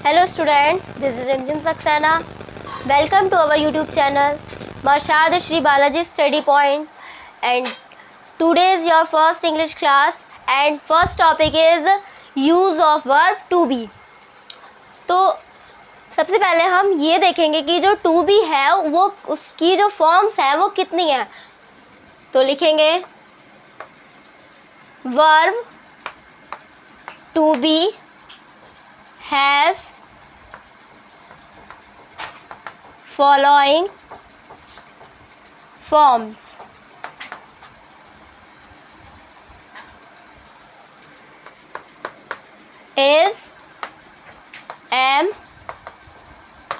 Hello students, this is Rimjim Saxena. Welcome to our YouTube channel, Mashad Shri Balaji Study Point, and today is your first English class and first topic is use of verb to be. तो सबसे पहले हम ये देखेंगे कि जो to be है वो उसकी जो फॉर्म्स है वो कितनी है। तो लिखेंगे verb to be has following forms: is, am,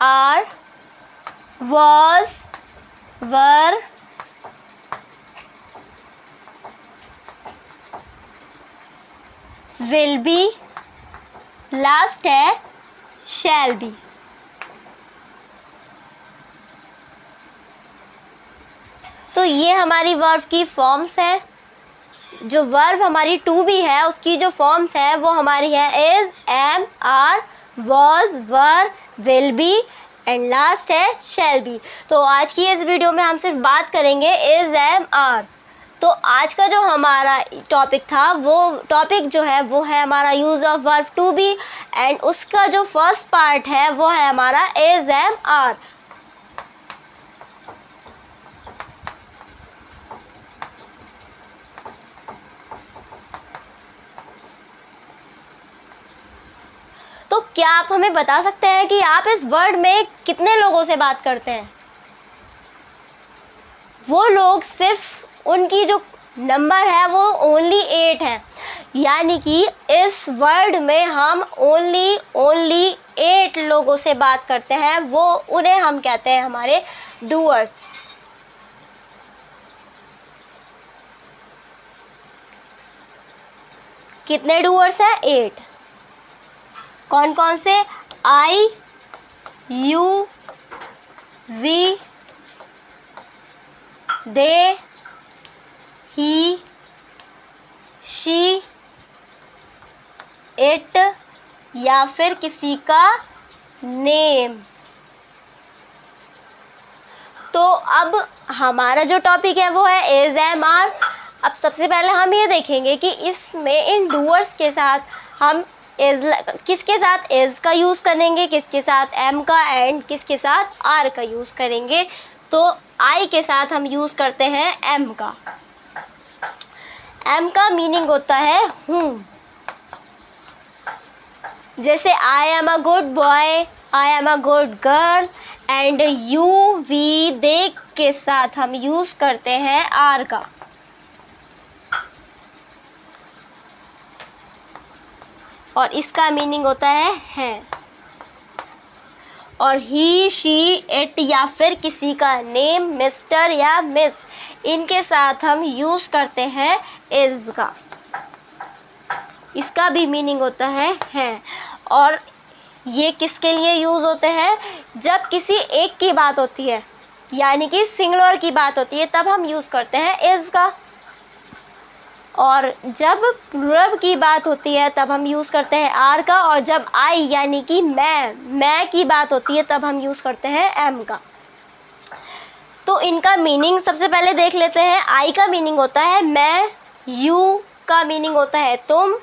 are, was, were, will be, last है shall be। तो ये हमारी वर्ब की फॉर्म्स है। जो वर्ब हमारी टू बी है उसकी जो फॉर्म्स है वो हमारी है is, am, are, was, were, will be and last है शैल बी। तो आज की इस वीडियो में हम सिर्फ बात करेंगे इज, एम, आर। तो आज का जो हमारा टॉपिक था वो टॉपिक जो है वो है हमारा use of verb to be and उसका जो फर्स्ट पार्ट है वो है हमारा इज, एम, आर। तो क्या आप हमें बता सकते हैं कि आप इस वर्ड में कितने लोगों से बात करते हैं? वो लोग सिर्फ उनकी जो नंबर है वो ओनली 8 है, यानी कि इस वर्ड में हम ओनली 8 लोगों से बात करते हैं। वो उन्हें हम कहते हैं हमारे डूअर्स। कितने डूअर्स हैं? 8। कौन कौन से? I, you, we, they, he, she, it या फिर किसी का नेम। तो अब हमारा जो टॉपिक है वो है इज, एम, आर। अब सबसे पहले हम ये देखेंगे कि इसमें इन डूअर्स के साथ हम इज किसके साथ इज का यूज़ करेंगे, किसके साथ एम का एंड किसके साथ आर का यूज़ करेंगे। तो आई के साथ हम यूज़ करते हैं एम का। एम का मीनिंग होता है हूँ। जैसे I am a good boy, I am a good girl and you, we, they के साथ हम यूज़ करते हैं आर का। और इसका मीनिंग होता है। और ही, शी, इट या फिर किसी का नेम, मिस्टर या मिस, इनके साथ हम यूज़ करते हैं इज का। इसका भी मीनिंग होता है। और ये किसके लिए यूज़ होते हैं? जब किसी एक की बात होती है यानी कि सिंगुलर की बात होती है तब हम यूज़ करते हैं इज का। और जब प्लुरल की बात होती है तब हम यूज़ करते हैं आर का। और जब आई यानी कि मैं की बात होती है तब हम यूज़ करते हैं एम का। तो इनका मीनिंग सबसे पहले देख लेते हैं। आई का मीनिंग होता है मैं, यू का मीनिंग होता है तुम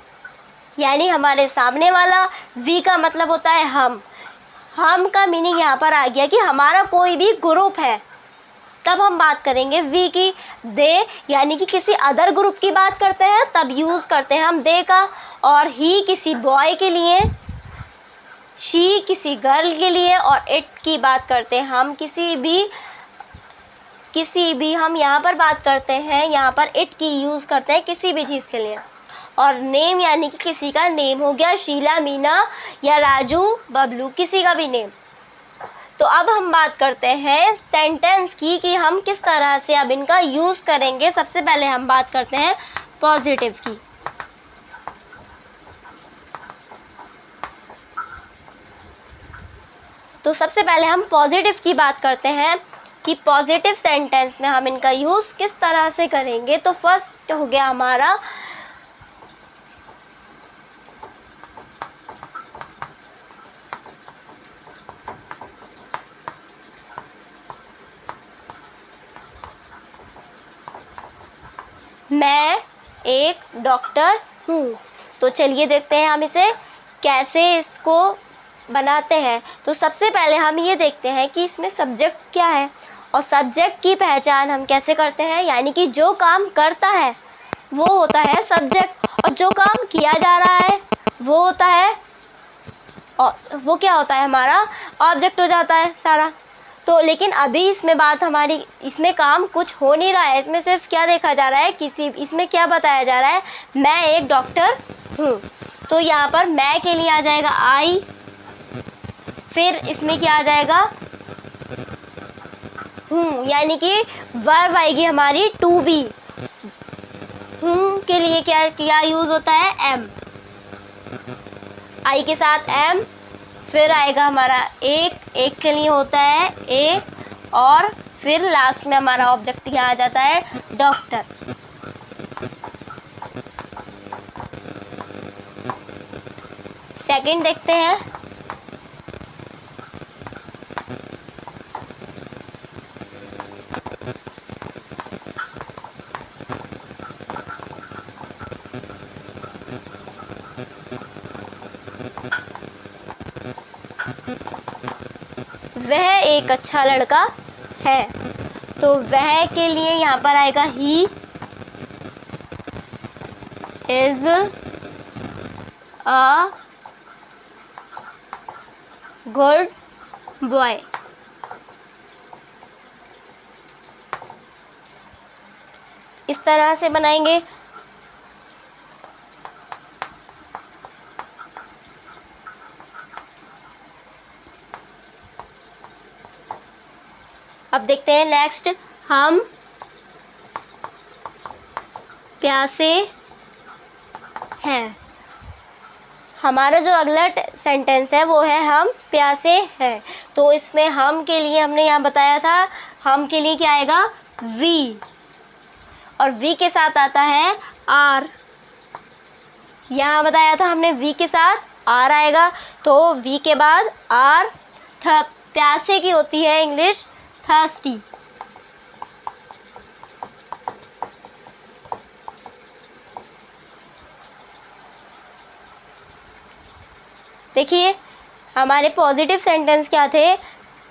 यानी हमारे सामने वाला, वी का मतलब होता है हम का मीनिंग यहाँ पर आ गया कि हमारा कोई भी ग्रुप है तब हम बात करेंगे वी की। दे यानी कि किसी अदर ग्रुप की बात करते हैं तब यूज़ करते हैं हम दे का। और ही किसी बॉय के लिए, शी किसी गर्ल के लिए और इट की बात करते हैं हम किसी भी हम यहाँ पर बात करते हैं, यहाँ पर इट की यूज़ करते हैं किसी भी चीज़ के लिए। और नेम यानी कि किसी का नेम हो गया, शीला, मीना या राजू, बबलू, किसी का भी नेम। तो अब हम बात करते हैं सेंटेंस की कि हम किस तरह से अब इनका यूज़ करेंगे। सबसे पहले हम बात करते हैं पॉजिटिव की। तो सबसे पहले हम पॉजिटिव की बात करते हैं कि पॉजिटिव सेंटेंस में हम इनका यूज़ किस तरह से करेंगे। तो फर्स्ट हो गया हमारा मैं एक डॉक्टर हूँ। तो चलिए देखते हैं हम इसे कैसे इसको बनाते हैं। तो सबसे पहले हम ये देखते हैं कि इसमें सब्जेक्ट क्या है, और सब्जेक्ट की पहचान हम कैसे करते हैं, यानी कि जो काम करता है वो होता है सब्जेक्ट, और जो काम किया जा रहा है वो होता है, और वो क्या होता है, हमारा ऑब्जेक्ट हो जाता है सारा। तो लेकिन अभी इसमें बात हमारी, इसमें काम कुछ हो नहीं रहा है, इसमें सिर्फ क्या देखा जा रहा है, इसमें क्या बताया जा रहा है, मैं एक डॉक्टर हूँ। तो यहाँ पर मैं के लिए आ जाएगा आई, फिर इसमें क्या आ जाएगा, हूँ, यानी कि वर्ब आएगी हमारी टू बी। हूँ के लिए क्या क्या यूज़ होता है, एम, आई के साथ एम, फिर आएगा हमारा एक के लिए होता है ए, और फिर लास्ट में हमारा ऑब्जेक्ट यहाँ आ जाता है डॉक्टर। सेकंड देखते हैं। वह एक अच्छा लड़का है। तो वह के लिए यहाँ पर आएगा he is a good boy. इस तरह से बनाएंगे। अब देखते हैं नेक्स्ट, हम प्यासे हैं। हमारा जो अगला सेंटेंस है वो है हम प्यासे हैं। तो इसमें हम के लिए हमने यहाँ बताया था, हम के लिए क्या आएगा, वी, और वी के साथ आता है आर। यहाँ बताया था हमने वी के साथ आर आएगा, तो वी के बाद आर। प्यासे की होती है इंग्लिश थर्स्टी। देखिए हमारे पॉजिटिव सेंटेंस क्या थे,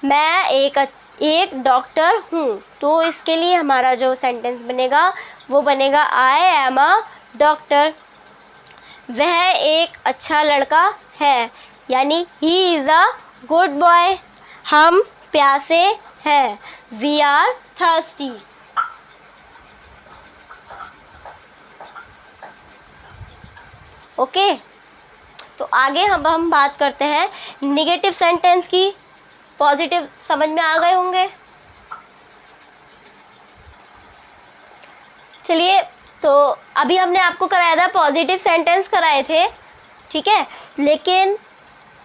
मैं एक डॉक्टर हूँ। तो इसके लिए हमारा जो सेंटेंस बनेगा वो बनेगा आई एम अ डॉक्टर। वह एक अच्छा लड़का है, यानी he is a good boy. हम प्यासे हैं, वी आर थर्स्टी। ओके, तो आगे हम बात करते हैं निगेटिव सेंटेंस की। पॉजिटिव समझ में आ गए होंगे। चलिए, तो अभी हमने आपको कराया था पॉजिटिव सेंटेंस कराए थे, ठीक है। लेकिन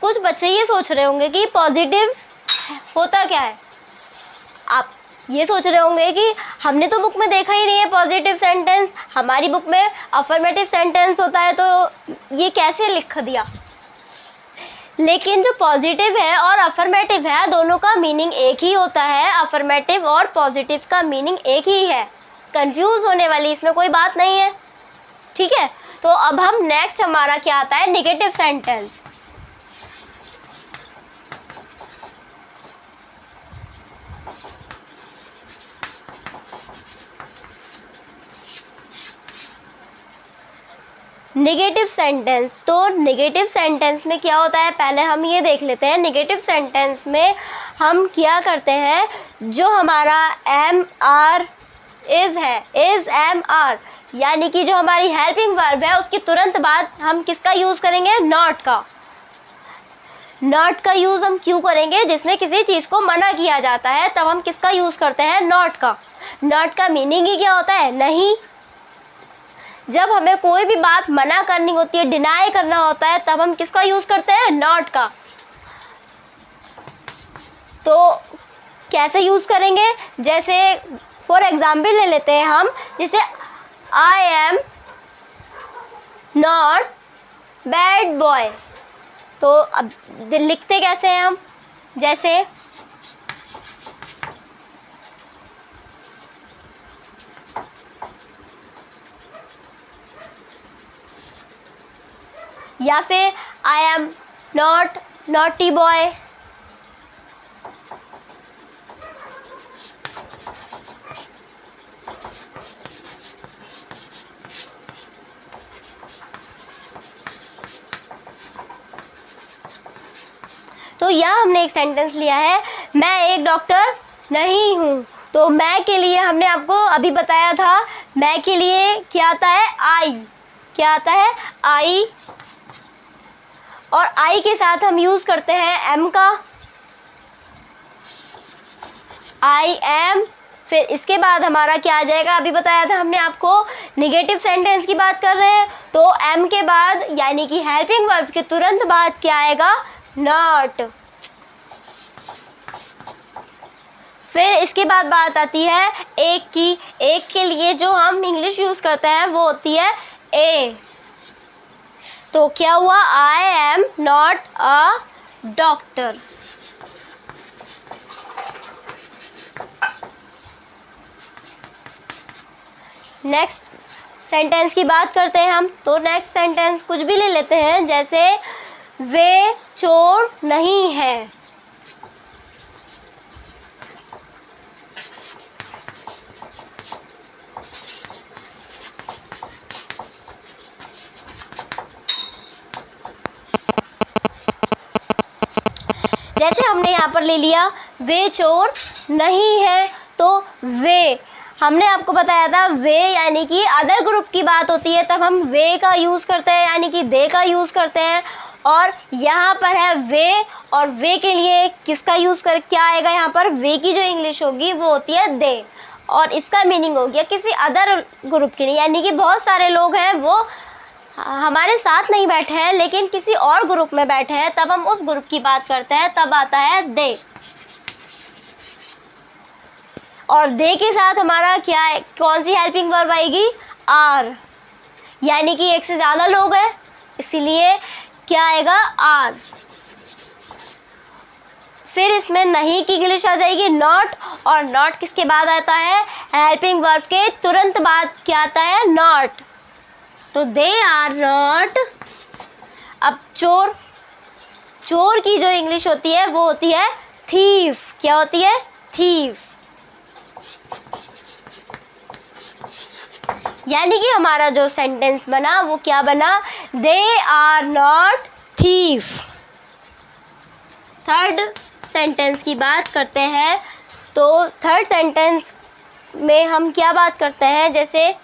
कुछ बच्चे ये सोच रहे होंगे कि पॉजिटिव होता क्या है। आप ये सोच रहे होंगे कि हमने तो बुक में देखा ही नहीं है पॉजिटिव सेंटेंस, हमारी बुक में अफर्मेटिव सेंटेंस होता है, तो ये कैसे लिख दिया। लेकिन जो पॉजिटिव है और अफर्मेटिव है, दोनों का मीनिंग एक ही होता है। अफर्मेटिव और पॉजिटिव का मीनिंग एक ही है, कंफ्यूज होने वाली इसमें कोई बात नहीं है, ठीक है। तो अब हम नेक्स्ट हमारा क्या आता है, निगेटिव सेंटेंस। Negative sentence. तो निगेटिव सेंटेंस में क्या होता है, पहले हम ये देख लेते हैं। निगेटिव सेंटेंस में हम क्या करते हैं, जो हमारा एम आर इज है, इज एम आर, यानी कि जो हमारी हेल्पिंग वर्ब है उसकी तुरंत बाद हम किसका यूज़ करेंगे, नॉट का। नॉट का यूज़ हम क्यों करेंगे, जिसमें किसी चीज़ को मना किया जाता है तब हम किसका यूज़ करते हैं, नॉट का। नॉट का मीनिंग ही क्या होता है, नहीं। जब हमें कोई भी बात मना करनी होती है, डिनाई करना होता है, तब हम किसका यूज़ करते हैं, नॉट का। तो कैसे यूज़ करेंगे, जैसे फॉर एग्जाम्पल ले लेते हैं हम, जैसे I am not bad boy. तो अब लिखते कैसे हैं हम, जैसे या फिर I am not naughty boy. तो यहाँ हमने एक सेंटेंस लिया है, मैं एक डॉक्टर नहीं हूँ। तो मैं के लिए हमने आपको अभी बताया था, मैं के लिए क्या आता है, आई। क्या आता है, आई। और आई के साथ हम यूज़ करते हैं एम का, आई एम। फिर इसके बाद हमारा क्या आ जाएगा, अभी बताया था हमने आपको, निगेटिव सेंटेंस की बात कर रहे हैं तो एम के बाद यानी कि हेल्पिंग वर्ब के तुरंत बाद क्या आएगा, नॉट। फिर इसके बाद बात आती है एक की। एक के लिए जो हम इंग्लिश यूज़ करते हैं वो होती है ए। तो क्या हुआ, I am not a doctor. Next sentence की बात करते हैं हम। तो नेक्स्ट सेंटेंस कुछ भी ले लेते हैं, जैसे वे चोर नहीं है। जैसे हमने यहाँ पर ले लिया वे चोर नहीं है, तो वे हमने आपको बताया था, वे यानी कि अदर ग्रुप की बात होती है तब हम वे का यूज़ करते हैं, यानी कि दे का यूज़ करते हैं। और यहाँ पर है वे, और वे के लिए किसका यूज़ कर, क्या आएगा यहाँ पर, वे की जो इंग्लिश होगी वो होती है दे। और इसका मीनिंग हो गया किसी अदर ग्रुप के लिए, यानी कि बहुत सारे लोग हैं वो हमारे साथ नहीं बैठे हैं लेकिन किसी और ग्रुप में बैठे हैं, तब हम उस ग्रुप की बात करते हैं, तब आता है दे। और दे के साथ हमारा क्या है, कौन सी हेल्पिंग वर्ब आएगी, आर। यानी कि एक से ज़्यादा लोग हैं इसीलिए क्या आएगा, आर। फिर इसमें नहीं की इंग्लिश आ जाएगी नॉट, और नॉट किसके बाद आता है, हेल्पिंग वर्ब के तुरंत बाद क्या आता है, नॉट। तो दे आर नॉट। अब चोर, चोर की जो इंग्लिश होती है वो होती है थीफ। क्या होती है, थीफ। यानी कि हमारा जो सेंटेंस बना वो क्या बना, they are not thief. Third sentence की बात करते हैं। तो थर्ड सेंटेंस में हम क्या बात करते हैं, जैसे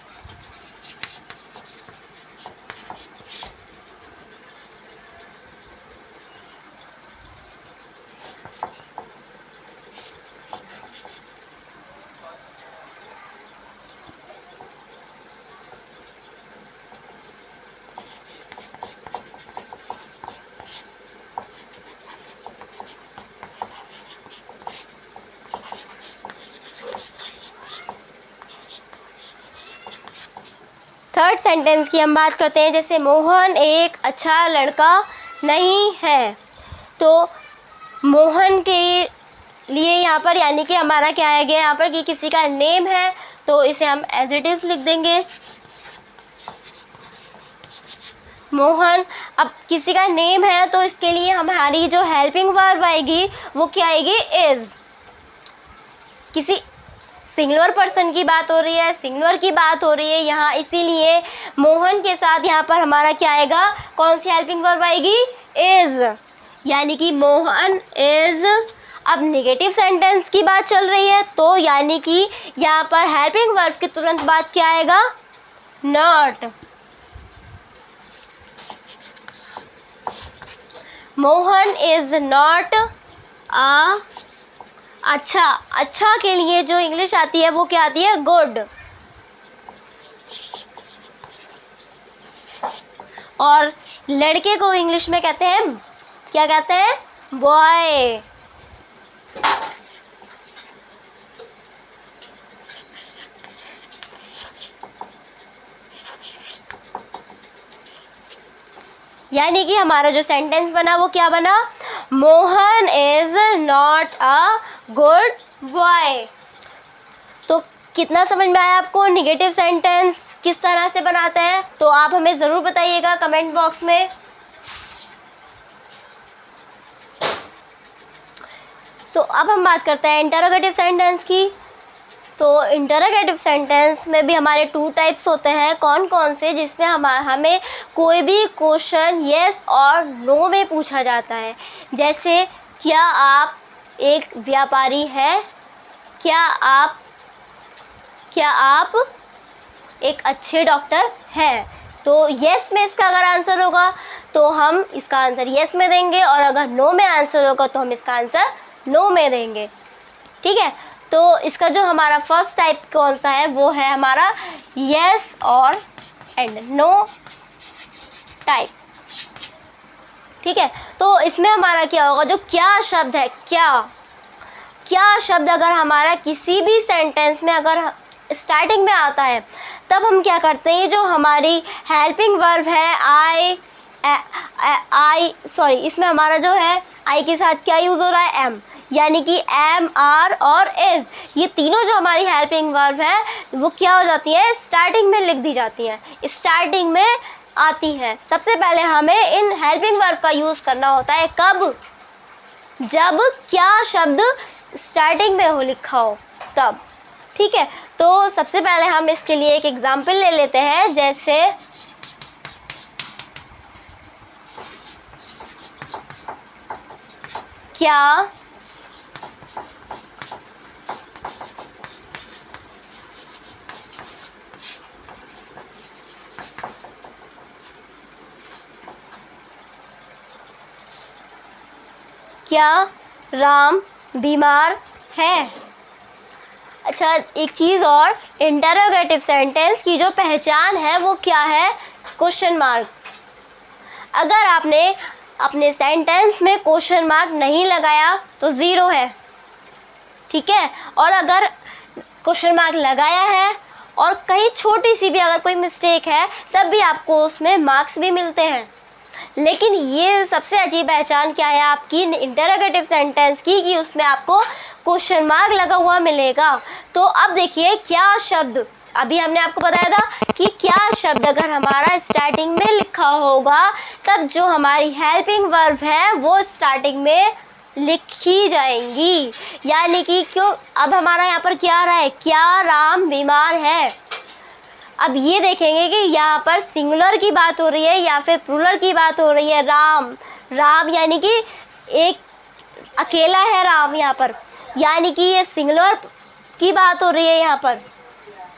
थर्ड सेंटेंस की हम बात करते हैं, जैसे मोहन एक अच्छा लड़का नहीं है। तो मोहन के लिए यहाँ पर यानी कि हमारा क्या है गया यहाँ पर कि किसी का नेम है, तो इसे हम एज इट इज़ लिख देंगे, मोहन। अब किसी का नेम है तो इसके लिए हमारी जो हेल्पिंग वर्ब आएगी वो क्या आएगी, इज़। किसी सिंगुलर पर्सन की बात हो रही है, सिंगुलर की बात हो रही है यहाँ, इसीलिए मोहन के साथ यहाँ पर हमारा क्या आएगा, कौन सी हेल्पिंग वर्ब आएगी, इज़। यानी कि मोहन इज़। अब नेगेटिव सेंटेंस की बात चल रही है तो यानी कि यहाँ पर हेल्पिंग वर्ब के तुरंत बाद क्या आएगा, not. Mohan is not a, अच्छा, अच्छा के लिए जो इंग्लिश आती है वो क्या आती है, गुड। और लड़के को इंग्लिश में कहते हैं, क्या कहते हैं, बॉय। यानी कि हमारा जो सेंटेंस बना वो क्या बना, Mohan is not a good boy. तो कितना समझ में आया आपको नेगेटिव सेंटेंस किस तरह से बनाते हैं, तो आप हमें ज़रूर बताइएगा कमेंट बॉक्स में। तो अब हम बात करते हैं इंटरोगेटिव सेंटेंस की। तो इंटरोगेटिव सेंटेंस में भी हमारे 2 टाइप्स होते हैं। कौन कौन से? जिसमें हमें कोई भी क्वेश्चन येस और नो में पूछा जाता है। जैसे क्या आप एक व्यापारी हैं? क्या आप एक अच्छे डॉक्टर हैं? तो येस में इसका अगर आंसर होगा तो हम इसका आंसर येस में देंगे, और अगर नो में आंसर होगा तो हम इसका आंसर नो में देंगे। ठीक है, तो इसका जो हमारा फर्स्ट टाइप कौन सा है वो है हमारा येस और एंड नो टाइप। ठीक है, तो इसमें हमारा क्या होगा, जो क्या शब्द है, क्या शब्द अगर हमारा किसी भी सेंटेंस में अगर स्टार्टिंग में आता है तब हम क्या करते हैं, जो हमारी हेल्पिंग वर्ब है इसमें हमारा जो है आई के साथ क्या यूज़ हो रहा है, एम, यानी कि एम, आर और इज़, ये तीनों जो हमारी हेल्पिंग वर्ब है वो क्या हो जाती है, स्टार्टिंग में लिख दी जाती हैं, स्टार्टिंग में आती हैं। सबसे पहले हमें इन हेल्पिंग वर्ब का यूज़ करना होता है कब, जब क्या शब्द स्टार्टिंग में हो लिखा हो तब। ठीक है, तो सबसे पहले हम इसके लिए एक एग्जाम्पल ले लेते हैं। जैसे क्या राम बीमार है? अच्छा, एक चीज़ और, इंटरोगेटिव सेंटेंस की जो पहचान है वो क्या है, क्वेश्चन मार्क। अगर आपने अपने सेंटेंस में क्वेश्चन मार्क नहीं लगाया तो ज़ीरो है। ठीक है, और अगर क्वेश्चन मार्क लगाया है और कहीं छोटी सी भी अगर कोई मिस्टेक है तब भी आपको उसमें मार्क्स भी मिलते हैं। लेकिन ये सबसे अजीब पहचान क्या है आपकी इंटरोगेटिव सेंटेंस की, कि उसमें आपको क्वेश्चन मार्क लगा हुआ मिलेगा। तो अब देखिए, क्या शब्द, अभी हमने आपको बताया था कि क्या शब्द अगर हमारा स्टार्टिंग में लिखा होगा तब जो हमारी हेल्पिंग वर्ब है वो स्टार्टिंग में लिखी जाएंगी। यानी कि क्यों, अब हमारा यहाँ पर क्या आ रहा है, क्या राम बीमार है। अब ये देखेंगे कि यहाँ पर सिंगुलर की बात हो रही है या फिर प्लूरल की बात हो रही है। राम यानी कि एक अकेला है राम यहाँ पर, यानी कि ये सिंगुलर की बात हो रही है यहाँ पर,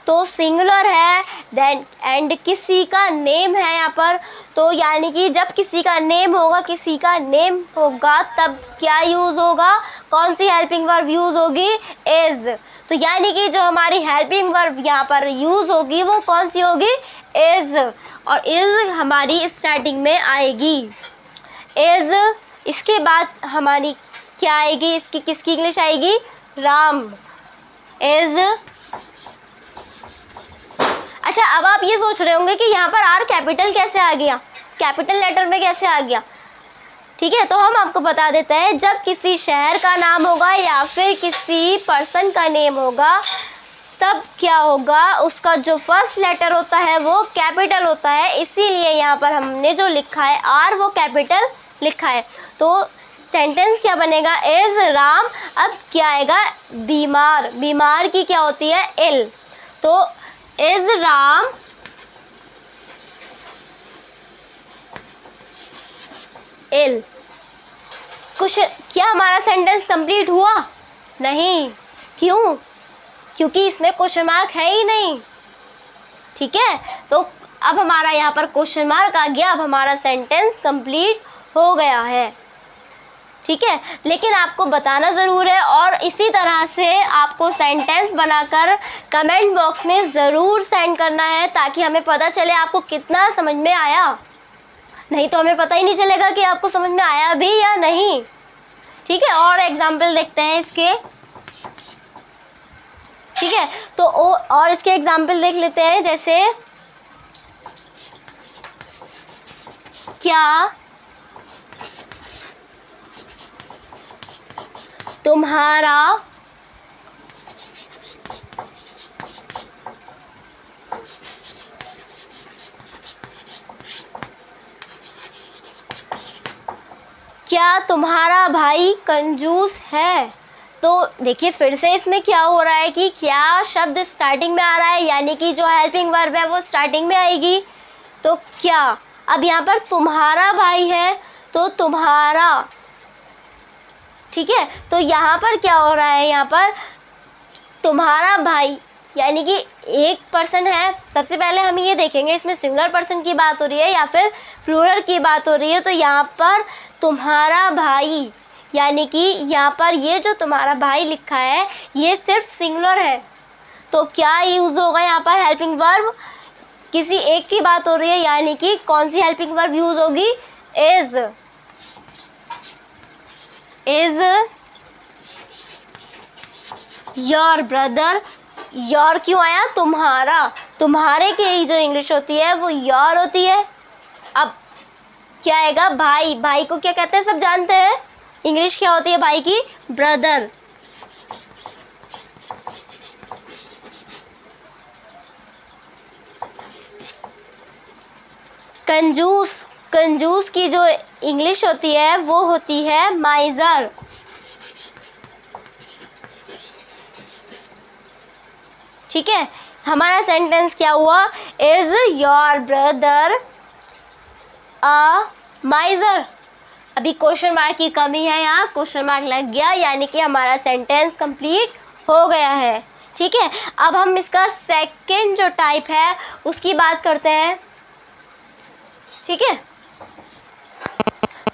तो सिंगुलर है। देन एंड किसी का नेम है यहाँ पर, तो यानी कि जब किसी का नेम होगा तब क्या यूज़ होगा, कौन सी हेल्पिंग वर्ब यूज़ होगी, इज़। तो यानी कि जो हमारी हेल्पिंग वर्ब यहाँ पर यूज़ होगी वो कौन सी होगी, इज़, और इज़ हमारी स्टार्टिंग में आएगी, इज़। इसके बाद हमारी क्या आएगी, इसकी किसकी इंग्लिश आएगी, राम, इज़। अच्छा, अब आप ये सोच रहे होंगे कि यहाँ पर आर कैपिटल कैसे आ गया, कैपिटल लेटर में कैसे आ गया। ठीक है, तो हम आपको बता देते हैं, जब किसी शहर का नाम होगा या फिर किसी पर्सन का नेम होगा तब क्या होगा, उसका जो फर्स्ट लेटर होता है वो कैपिटल होता है। इसीलिए यहाँ पर हमने जो लिखा है आर वो कैपिटल लिखा है। तो सेंटेंस क्या बनेगा, इज़ राम। अब क्या आएगा, बीमार की क्या होती है, इल। तो इज़ राम इल। कुछ क्या हमारा सेंटेंस कंप्लीट हुआ, नहीं, क्यों, क्योंकि इसमें क्वेश्चन मार्क है ही नहीं। ठीक है, तो अब हमारा यहाँ पर क्वेश्चन मार्क आ गया, अब हमारा सेंटेंस कंप्लीट हो गया है। ठीक है, लेकिन आपको बताना ज़रूर है, और इसी तरह से आपको सेंटेंस बनाकर कमेंट बॉक्स में ज़रूर सेंड करना है ताकि हमें पता चले आपको कितना समझ में आया। नहीं तो हमें पता ही नहीं चलेगा कि आपको समझ में आया भी या नहीं। ठीक है, और एग्जाम्पल देखते हैं इसके। ठीक है, तो और इसके एग्जाम्पल देख लेते हैं। जैसे क्या तुम्हारा भाई कंजूस है? तो देखिए फिर से इसमें क्या हो रहा है कि क्या शब्द स्टार्टिंग में आ रहा है, यानी कि जो हेल्पिंग वर्ब है वो स्टार्टिंग में आएगी। तो क्या, अब यहाँ पर तुम्हारा भाई है तो तुम्हारा, ठीक है। तो यहाँ पर क्या हो रहा है, यहाँ पर तुम्हारा भाई यानी कि एक पर्सन है। सबसे पहले हम ये देखेंगे इसमें सिंगुलर पर्सन की बात हो रही है या फिर प्लूरल की बात हो रही है। तो यहाँ पर तुम्हारा भाई यानी कि यहाँ पर ये जो तुम्हारा भाई लिखा है ये सिर्फ सिंगुलर है। तो क्या यूज़ होगा यहाँ पर, हेल्पिंग वर्ब, किसी एक की बात हो रही है, यानी कि कौन सी हेल्पिंग वर्ब यूज़ होगी, is. Is your brother, your क्यों आया, तुम्हारा, तुम्हारे की जो इंग्लिश होती है वो योर होती है। अब क्या आएगा, भाई, भाई को क्या कहते हैं सब जानते हैं, इंग्लिश क्या होती है भाई की, ब्रदर। कंजूस, कंजूस की जो इंग्लिश होती है वो होती है माइजर। ठीक है, हमारा सेंटेंस क्या हुआ, इज योर ब्रदर अ माइजर। अभी क्वेश्चन मार्क की कमी है, यहाँ क्वेश्चन मार्क लग गया, यानी कि हमारा सेंटेंस कंप्लीट हो गया है। ठीक है, अब हम इसका सेकंड जो टाइप है उसकी बात करते हैं। ठीक है,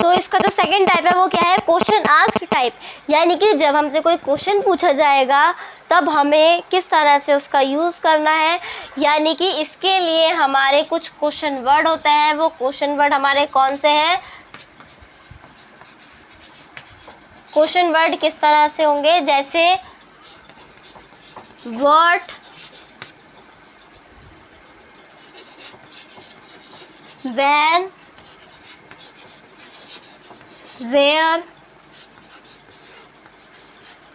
तो इसका जो सेकंड टाइप है वो क्या है, क्वेश्चन आस्क टाइप। यानी कि जब हमसे कोई क्वेश्चन पूछा जाएगा तब हमें किस तरह से उसका यूज़ करना है, यानी कि इसके लिए हमारे कुछ क्वेश्चन वर्ड होते हैं। वो क्वेश्चन वर्ड हमारे कौन से हैं, क्वेश्चन वर्ड किस तरह से होंगे, जैसे what, when, where,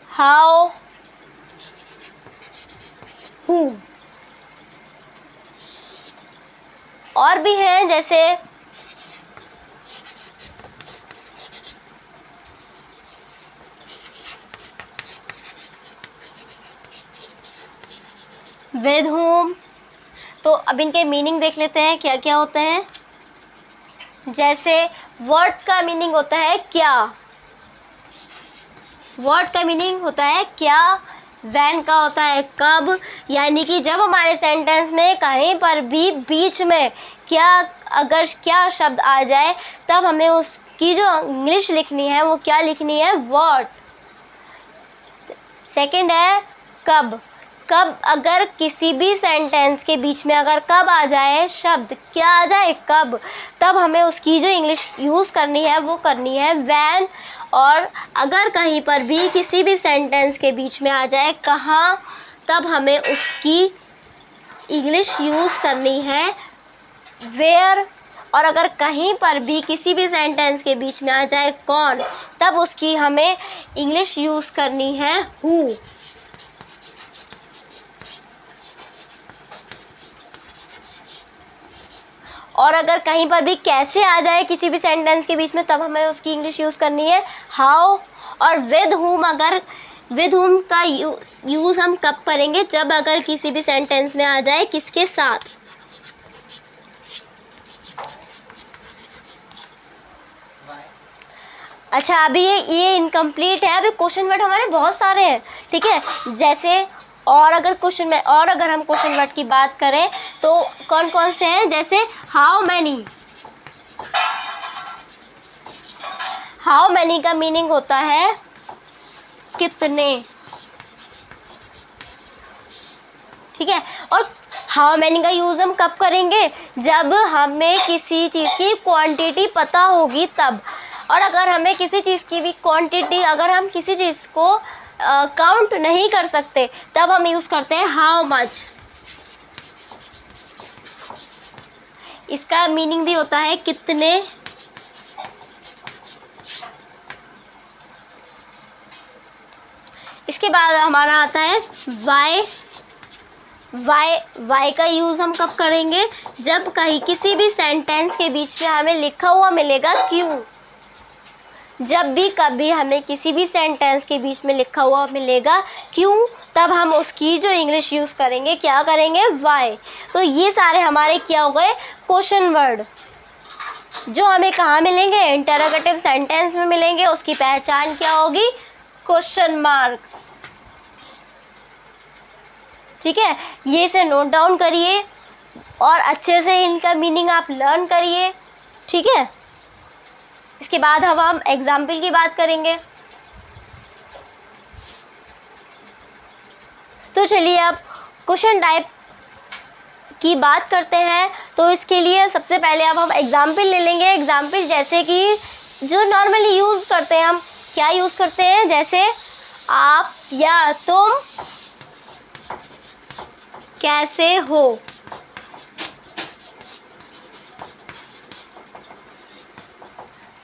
how, who. और भी हैं जैसे विद whom। तो अब इनके मीनिंग देख लेते हैं क्या क्या होते हैं। जैसे व्हाट का मीनिंग होता है क्या, व्हाट का मीनिंग होता है क्या, व्हेन का होता है कब, यानी कि जब हमारे सेंटेंस में कहीं पर भी बीच में क्या, अगर क्या शब्द आ जाए तब हमें उसकी जो इंग्लिश लिखनी है वो क्या लिखनी है, व्हाट। सेकंड है कब, कब अगर किसी भी सेंटेंस के बीच में अगर कब आ जाए, शब्द क्या आ जाए कब, तब हमें उसकी जो इंग्लिश यूज़ करनी है वो करनी है व्हेन। और अगर कहीं पर भी किसी भी सेंटेंस के बीच में आ जाए कहाँ, तब हमें उसकी इंग्लिश यूज़ करनी है वेयर। और अगर कहीं पर भी किसी भी सेंटेंस के बीच में आ जाए कौन, तब उसकी हमें इंग्लिश यूज़ करनी है हु। और अगर कहीं पर भी कैसे आ जाए किसी भी सेंटेंस के बीच में, तब हमें उसकी इंग्लिश यूज़ करनी है हाउ। और विद whom, अगर विद whom का यूज़ हम कब करेंगे, जब अगर किसी भी सेंटेंस में आ जाए किसके साथ। अच्छा, अभी ये इनकम्प्लीट है, अभी क्वेश्चन वर्ड हमारे बहुत सारे हैं। ठीक है, जैसे और अगर क्वेश्चन में, और अगर हम क्वेश्चन वर्ड की बात करें तो कौन कौन से हैं, जैसे हाउ मैनी। हाउ मैनी का मीनिंग होता है कितने। ठीक है, और हाउ मैनी का यूज़ हम कब करेंगे, जब हमें किसी चीज़ की क्वांटिटी पता होगी तब। और अगर हमें किसी चीज़ की भी क्वांटिटी, अगर हम किसी चीज़ को काउंट नहीं कर सकते, तब हम यूज़ करते हैं हाउ मच। इसका मीनिंग भी होता है कितने। इसके बाद हमारा आता है वाई। वाई का यूज़ हम कब करेंगे, जब कहीं किसी भी सेंटेंस के बीच में हमें लिखा हुआ मिलेगा क्यों। जब भी कभी हमें किसी भी सेंटेंस के बीच में लिखा हुआ मिलेगा क्यों, तब हम उसकी जो इंग्लिश यूज़ करेंगे क्या करेंगे, वाई। तो ये सारे हमारे क्या हो गए, क्वेश्चन वर्ड, जो हमें कहाँ मिलेंगे, इंटरोगेटिव सेंटेंस में मिलेंगे। उसकी पहचान क्या होगी, क्वेश्चन मार्क। ठीक है, ये इसे नोट डाउन करिए और अच्छे से इनका मीनिंग आप लर्न करिए। ठीक है, इसके बाद हम एग्जाम्पल की बात करेंगे। तो चलिए अब क्वेश्चन टाइप की बात करते हैं। तो इसके लिए सबसे पहले अब हम एग्जाम्पल ले लेंगे। एग्जाम्पल जैसे कि जो नॉर्मली यूज़ करते हैं, हम क्या यूज़ करते हैं, जैसे आप या तुम कैसे हो।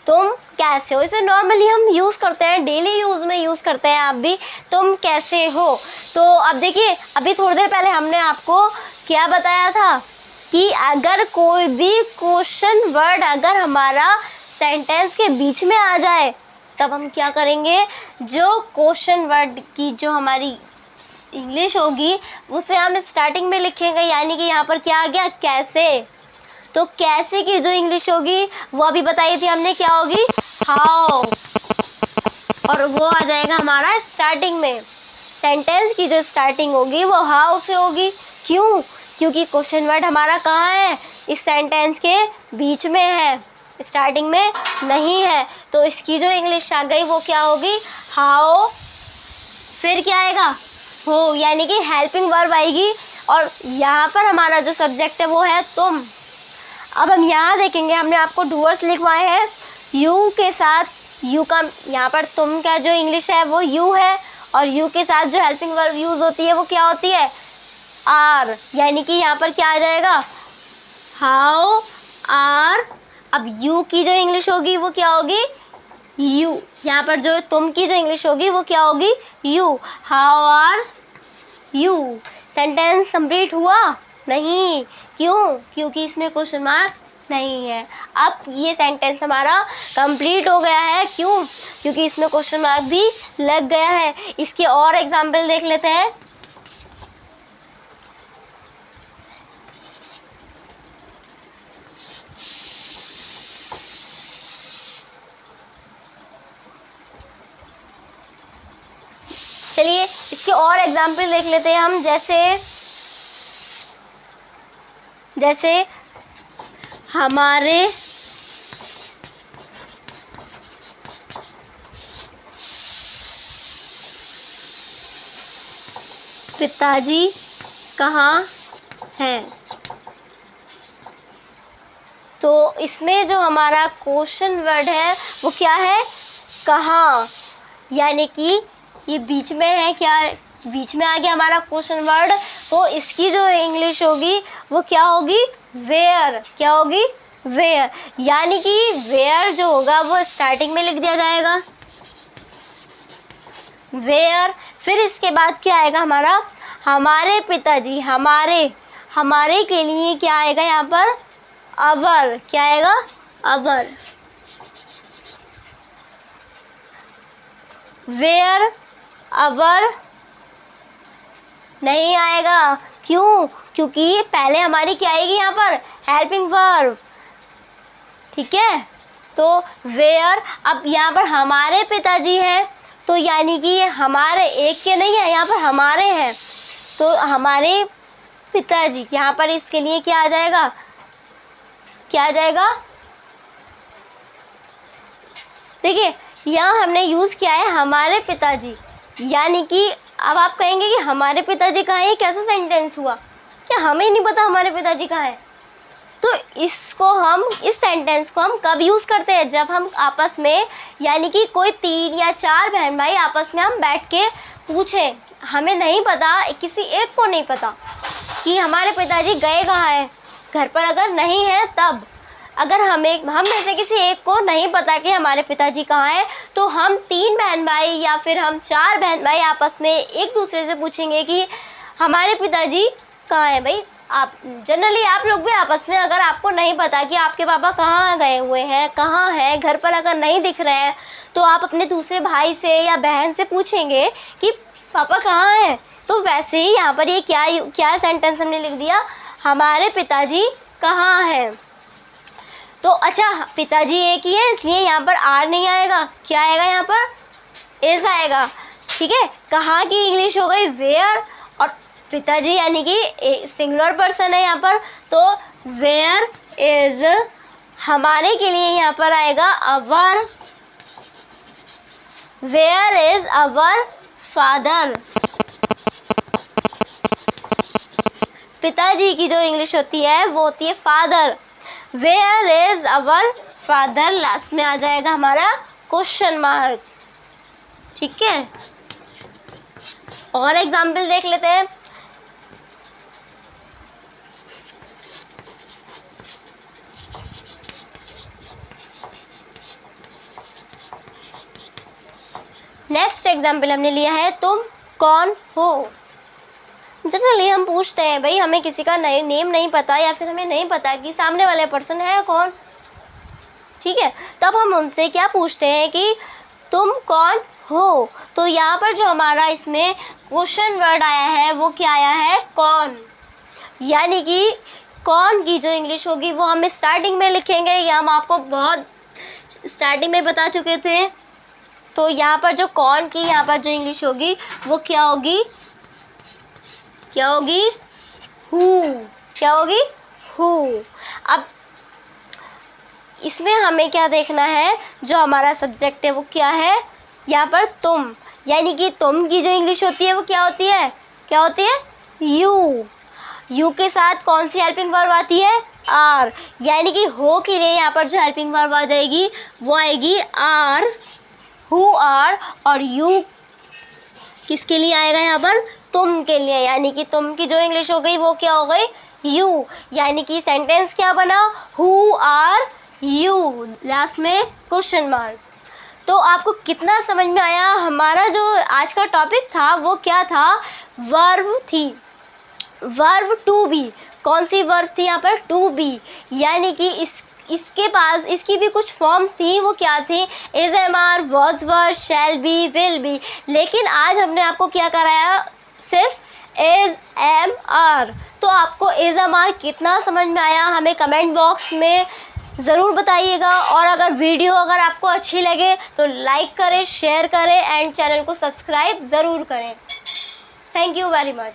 तुम कैसे हो, इसे नॉर्मली हम यूज़ करते हैं, डेली यूज़ में यूज़ करते हैं। आप भी तुम कैसे हो। तो अब देखिए, अभी थोड़ी देर पहले हमने आपको क्या बताया था कि अगर कोई भी क्वेश्चन वर्ड अगर हमारा सेंटेंस के बीच में आ जाए तब हम क्या करेंगे, जो क्वेश्चन वर्ड की जो हमारी इंग्लिश होगी उसे हम स्टार्टिंग में लिखेंगे। यानी कि यहाँ पर क्या आ गया, कैसे। तो कैसे की जो इंग्लिश होगी वो अभी बताई थी हमने, क्या होगी, हाउ। और वो आ जाएगा हमारा स्टार्टिंग में। सेंटेंस की जो स्टार्टिंग होगी वो हाउ से होगी। क्यों, क्योंकि क्वेश्चन वर्ड हमारा कहाँ है, इस सेंटेंस के बीच में है, स्टार्टिंग में नहीं है। तो इसकी जो इंग्लिश आ गई वो क्या होगी, हाउ। फिर क्या आएगा, हो, यानी कि हेल्पिंग वर्ब आएगी। और यहाँ पर हमारा जो सब्जेक्ट है वो है तुम। अब हम यहाँ देखेंगे, हमने आपको डूअर्स लिखवाए हैं यू के साथ। यू का यहाँ पर तुम का जो इंग्लिश है वो यू है, और यू के साथ जो हेल्पिंग वर्ब यूज़ होती है वो क्या होती है, आर। यानी कि यहाँ पर क्या आ जाएगा, हाउ आर। अब यू की जो इंग्लिश होगी वो क्या होगी, यू। यहाँ पर जो तुम की जो इंग्लिश होगी वो क्या होगी, you. How are you. Sentence complete हुआ नहीं, क्यों, क्योंकि इसमें क्वेश्चन मार्क नहीं है। अब ये सेंटेंस हमारा कंप्लीट हो गया है, क्यों, क्योंकि इसमें क्वेश्चन मार्क भी लग गया है। इसके और एग्जाम्पल देख लेते हैं। चलिए इसके और एग्जाम्पल देख लेते हैं हम। जैसे हमारे पिताजी कहाँ हैं। तो इसमें जो हमारा क्वेश्चन वर्ड है वो क्या है, कहाँ। यानी कि ये बीच में है, क्या बीच में आ गया हमारा क्वेश्चन वर्ड। तो इसकी जो इंग्लिश होगी वो क्या होगी, वेयर। क्या होगी, वेयर। यानी कि वेयर जो होगा वो स्टार्टिंग में लिख दिया जाएगा, वेयर। फिर इसके बाद क्या आएगा हमारा, हमारे पिताजी। हमारे के लिए क्या आएगा यहाँ पर, अवर। क्या आएगा, अवर। वेयर अवर नहीं आएगा, क्यों, क्योंकि पहले हमारी क्या आएगी यहाँ पर, हेल्पिंग वर्ब। ठीक है, तो वेयर। अब यहाँ पर हमारे पिताजी हैं, तो यानी कि ये हमारे एक के नहीं है, यहाँ पर हमारे हैं। तो हमारे पिताजी, यहाँ पर इसके लिए क्या आ जाएगा, क्या आ जाएगा, देखिए यहाँ हमने यूज़ किया है हमारे पिताजी। यानी कि अब आप कहेंगे कि हमारे पिताजी कहाँ हैं, ये कैसा सेंटेंस हुआ, क्या हमें नहीं पता हमारे पिताजी कहाँ हैं। तो इसको हम, इस सेंटेंस को हम कब यूज़ करते हैं, जब हम आपस में, यानी कि कोई 3 या 4 बहन भाई आपस में हम बैठ के पूछें, हमें नहीं पता, किसी एक को नहीं पता कि हमारे पिताजी गए कहाँ हैं, घर पर अगर नहीं है तब। अगर हम में से किसी एक को नहीं पता कि हमारे पिताजी कहाँ हैं, तो हम 3 बहन भाई या फिर हम 4 बहन भाई आपस में एक दूसरे से पूछेंगे कि हमारे पिताजी कहाँ हैं भाई, आप जनरली आप लोग भी आपस में, अगर आपको नहीं पता कि आपके पापा कहाँ गए हुए हैं, कहाँ हैं, घर पर अगर नहीं दिख रहे हैं, तो आप अपने दूसरे भाई से या बहन से पूछेंगे कि पापा कहाँ हैं। तो वैसे ही यहाँ पर ये क्या सेंटेंस हमने लिख दिया, हमारे पिताजी कहाँ हैं। तो अच्छा, पिताजी एक ही है इसलिए यहाँ पर आर नहीं आएगा, क्या आएगा यहाँ पर, इज आएगा। ठीक है, कहाँ की इंग्लिश हो गई वेयर, और पिताजी यानी कि सिंगुलर पर्सन है यहाँ पर, तो वेयर इज हमारे के लिए यहाँ पर आएगा our, where is our father. पिताजी की जो इंग्लिश होती है वो होती है father, where is our father, last में आ जाएगा हमारा क्वेश्चन मार्क। ठीक है, और एग्जाम्पल देख लेते हैं। नेक्स्ट एग्जाम्पल हमने लिया है तुम कौन हो। जनरली हम पूछते हैं भाई, हमें किसी का नेम नहीं पता या फिर हमें नहीं पता कि सामने वाले पर्सन है कौन। ठीक है, तब हम उनसे क्या पूछते हैं कि तुम कौन हो। तो यहाँ पर जो हमारा इसमें क्वेश्चन वर्ड आया है वो क्या आया है, कौन। यानी कि कौन की जो इंग्लिश होगी वो हम स्टार्टिंग में लिखेंगे, ये हम आपको बहुत स्टार्टिंग में बता चुके थे। तो यहाँ पर जो कौन की यहाँ पर जो इंग्लिश होगी वो क्या होगी, क्या होगी, हु। क्या होगी, हु। अब इसमें हमें क्या देखना है, जो हमारा सब्जेक्ट है वो क्या है, यहाँ पर तुम, यानी कि तुम की जो इंग्लिश होती है वो क्या होती है, क्या होती है, यू। यू के साथ कौन सी हेल्पिंग वर्ब आती है, आर। यानी कि हो के लिए यहाँ पर जो हेल्पिंग वर्ब आ जाएगी वो आएगी आर, हु आर। और यू किसके लिए आएगा यहाँ पर, तुम के लिए। यानी कि तुम की जो इंग्लिश हो गई वो क्या हो गई, यू। यानी कि सेंटेंस क्या बना, हु आर यू, लास्ट में क्वेश्चन मार्क। तो आपको कितना समझ में आया। हमारा जो आज का टॉपिक था वो क्या था, वर्ब थी, वर्ब टू बी। कौन सी वर्ब थी यहाँ पर, टू बी। यानी कि इसके पास इसकी भी कुछ फॉर्म्स थी, वो क्या थी, is am are, was were, shall be, will be. लेकिन आज हमने आपको क्या कराया, सिर्फ इज एम आर। तो आपको इज एम आर कितना समझ में आया हमें कमेंट बॉक्स में ज़रूर बताइएगा। और अगर वीडियो अगर आपको अच्छी लगे तो लाइक करें, शेयर करें एंड चैनल को सब्सक्राइब ज़रूर करें। Thank you very much.